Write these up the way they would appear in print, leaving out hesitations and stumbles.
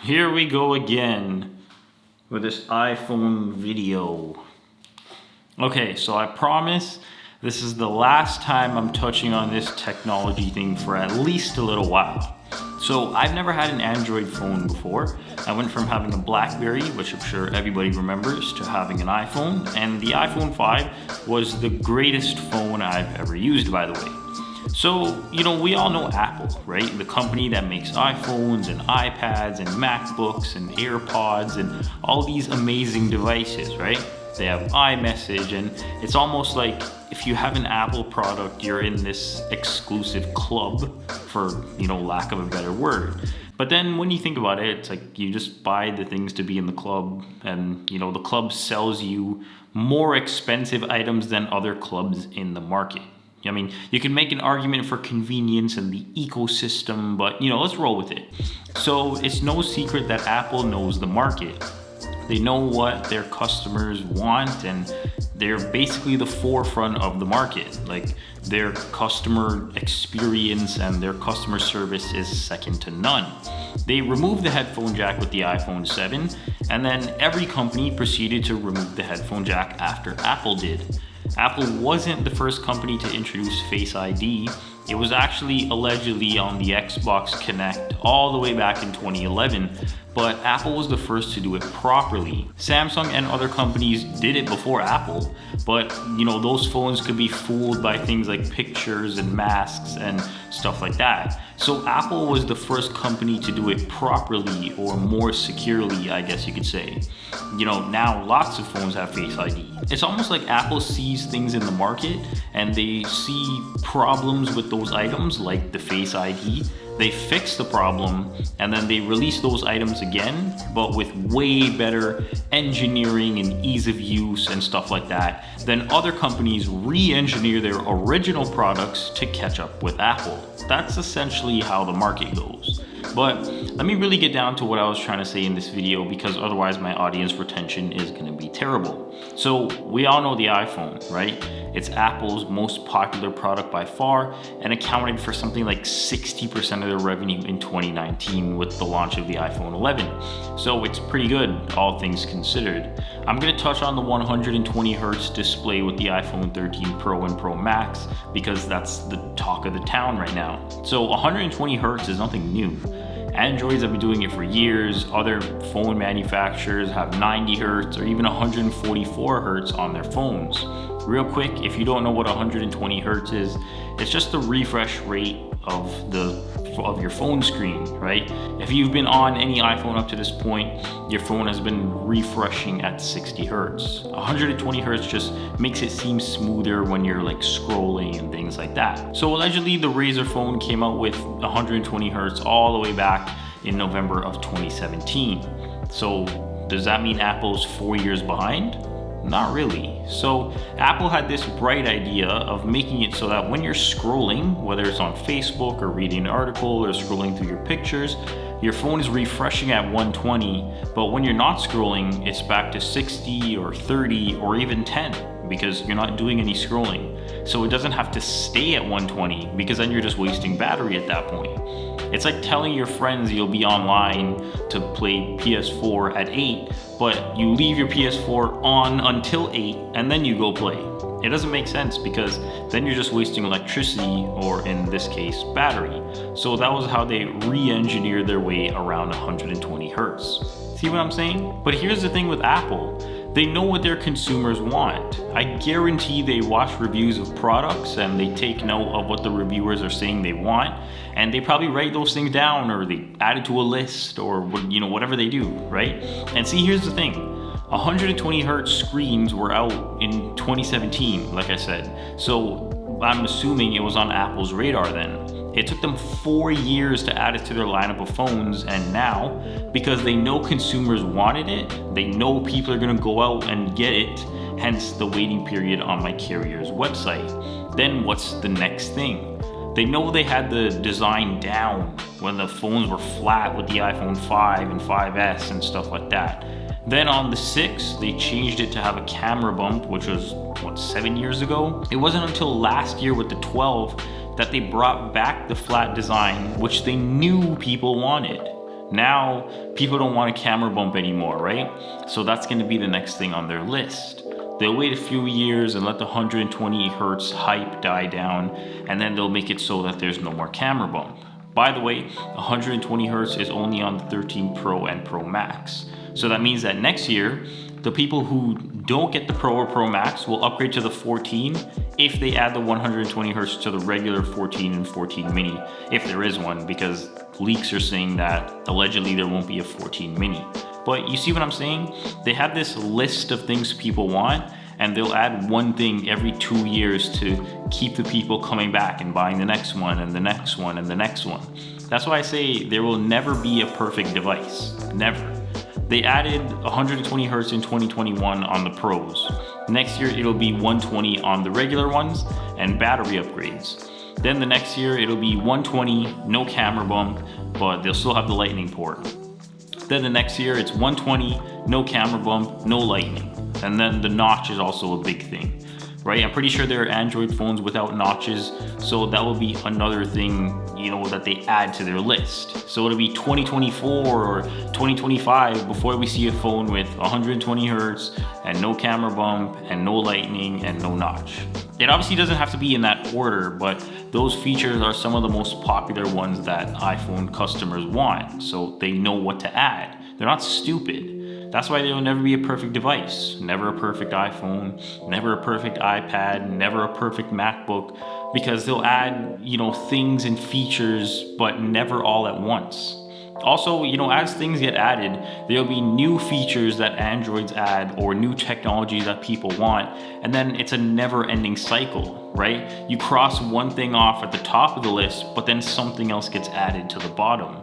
Here we go again with this iPhone video. Okay, so I promise this is the last time I'm touching on this technology thing for at least a little while. So I've never had an Android phone before. I went from having a BlackBerry, which I'm sure everybody remembers, to having an iPhone, and the iPhone 5 was the greatest phone I've ever used, by the way. So, we all know Apple, right? The company that makes iPhones and iPads and MacBooks and AirPods and all these amazing devices, right? They have iMessage, and it's almost like if you have an Apple product, you're in this exclusive club, for, lack of a better word. But then when you think about it, it's like you just buy the things to be in the club, and, the club sells you more expensive items than other clubs in the market. I mean, you can make an argument for convenience and the ecosystem, but, let's roll with it. So it's no secret that Apple knows the market. They know what their customers want, and they're basically the forefront of the market. Like, their customer experience and their customer service is second to none. They removed the headphone jack with the iPhone 7, and then every company proceeded to remove the headphone jack after Apple did. Apple wasn't the first company to introduce Face ID. It was actually allegedly on the Xbox Kinect all the way back in 2011, but Apple was the first to do it properly. Samsung and other companies did it before Apple, but those phones could be fooled by things like pictures and masks and stuff like that. So Apple was the first company to do it properly, or more securely, I guess you could say. Now lots of phones have Face ID. It's almost like Apple sees things in the market and they see problems with those items, like the Face ID. They fix the problem and then they release those items again, but with way better engineering and ease of use and stuff like that. Then other companies re-engineer their original products to catch up with Apple. That's essentially how the market goes. But let me really get down to what I was trying to say in this video, because otherwise my audience retention is going to be terrible. So we all know the iPhone, right? It's Apple's most popular product by far, and accounted for something like 60% of their revenue in 2019 with the launch of the iPhone 11. So it's pretty good, all things considered. I'm going to touch on the 120Hz display with the iPhone 13 Pro and Pro Max, because that's the talk of the town right now. So 120Hz is nothing new. Androids have been doing it for years. Other phone manufacturers have 90 Hz or even 144 Hz on their phones. Real quick, if you don't know what 120 Hz is, it's just the refresh rate of your phone screen, right? If you've been on any iPhone up to this point, your phone has been refreshing at 60 Hz. 120 Hz just makes it seem smoother when you're like scrolling and things like that. So allegedly the Razer phone came out with 120 Hz all the way back in November of 2017. So does that mean Apple's 4 years behind? Not really. So Apple had this bright idea of making it so that when you're scrolling, whether it's on Facebook or reading an article or scrolling through your pictures, your phone is refreshing at 120, but when you're not scrolling, it's back to 60 or 30 or even 10, because you're not doing any scrolling. So it doesn't have to stay at 120, because then you're just wasting battery at that point. It's like telling your friends you'll be online to play PS4 at 8, but you leave your PS4 on until 8 and then you go play. It doesn't make sense, because then you're just wasting electricity, or in this case, battery. So that was how they re-engineered their way around 120 Hz. See what I'm saying? But here's the thing with Apple. They know what their consumers want. I guarantee they watch reviews of products and they take note of what the reviewers are saying they want, and they probably write those things down, or they add it to a list, or whatever they do, right? And see, here's the thing. 120 Hz screens were out in 2017, like I said. So I'm assuming it was on Apple's radar then. It took them 4 years to add it to their lineup of phones, and now, because they know consumers wanted it, they know people are gonna go out and get it, hence the waiting period on my carrier's website. Then what's the next thing? They know they had the design down when the phones were flat with the iPhone 5 and 5S and stuff like that. Then on the 6, they changed it to have a camera bump, which was, 7 years ago? It wasn't until last year with the 12 that they brought back the flat design, which they knew people wanted. Now, people don't want a camera bump anymore, right? So that's gonna be the next thing on their list. They'll wait a few years and let the 120 hertz hype die down, and then they'll make it so that there's no more camera bump. By the way, 120 hertz is only on the 13 Pro and Pro Max. So that means that next year, the people who don't get the Pro or Pro Max will upgrade to the 14 if they add the 120 hertz to the regular 14 and 14 mini, if there is one, because leaks are saying that allegedly there won't be a 14 mini. But you see what I'm saying? They have this list of things people want, and they'll add one thing every 2 years to keep the people coming back and buying the next one and the next one and the next one. That's why I say there will never be a perfect device. Never. They added 120 hertz in 2021 on the Pros. Next year it'll be 120 on the regular ones and battery upgrades. Then the next year it'll be 120, no camera bump, but they'll still have the lightning port. Then the next year it's 120, no camera bump, no lightning. And then the notch is also a big thing, right? I'm pretty sure there are Android phones without notches, so that will be another thing, that they add to their list. So it'll be 2024 or 2025 before we see a phone with 120 hertz and no camera bump and no lightning and no notch. It obviously doesn't have to be in that order, but those features are some of the most popular ones that iPhone customers want, so they know what to add. They're not stupid. That's why there will never be a perfect device. Never a perfect iPhone, never a perfect iPad, never a perfect MacBook, because they'll add, things and features, but never all at once. Also, as things get added, there'll be new features that Androids add or new technology that people want, and then it's a never-ending cycle, right? You cross one thing off at the top of the list, but then something else gets added to the bottom.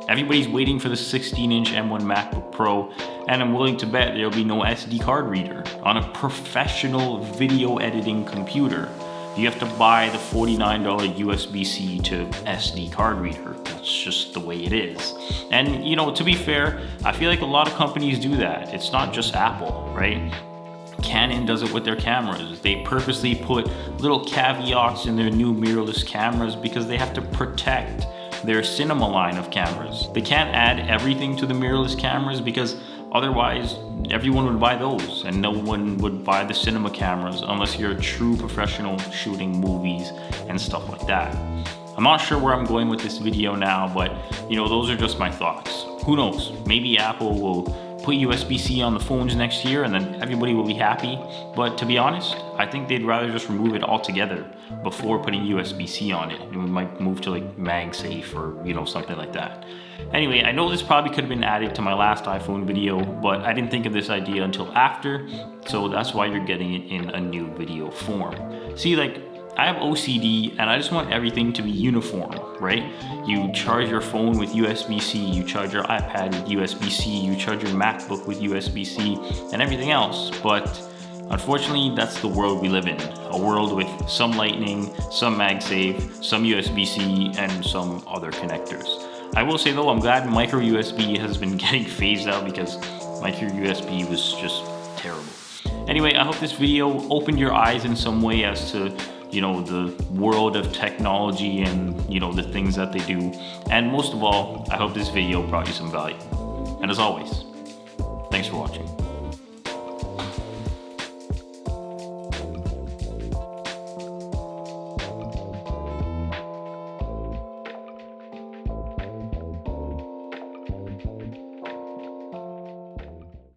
Everybody's waiting for the 16-inch M1 MacBook Pro, and I'm willing to bet there'll be no SD card reader on a professional video editing computer. You have to buy the $49 USB-C to SD card reader. That's just the way it is. And to be fair, I feel like a lot of companies do that. It's not just Apple, right? Canon does it with their cameras. They purposely put little caveats in their new mirrorless cameras because they have to protect their cinema line of cameras. They can't add everything to the mirrorless cameras because otherwise everyone would buy those and no one would buy the cinema cameras unless you're a true professional shooting movies and stuff like that. I'm not sure where I'm going with this video now, but those are just my thoughts. Who knows? Maybe Apple will put USB-C on the phones next year and then everybody will be happy. But to be honest, I think they'd rather just remove it altogether before putting USB-C on it. And we might move to like MagSafe or something like that. Anyway, I know this probably could have been added to my last iPhone video, but I didn't think of this idea until after, so that's why you're getting it in a new video form. See, I have OCD and I just want everything to be uniform, right? You charge your phone with USB-C, you charge your iPad with USB-C, you charge your MacBook with USB-C and everything else. But unfortunately, that's the world we live in. A world with some Lightning, some MagSafe, some USB-C, and some other connectors. I will say though, I'm glad micro USB has been getting phased out because micro USB was just terrible. Anyway, I hope this video opened your eyes in some way as to the world of technology and the things that they do. And most of all, I hope this video brought you some value. And as always, thanks for watching.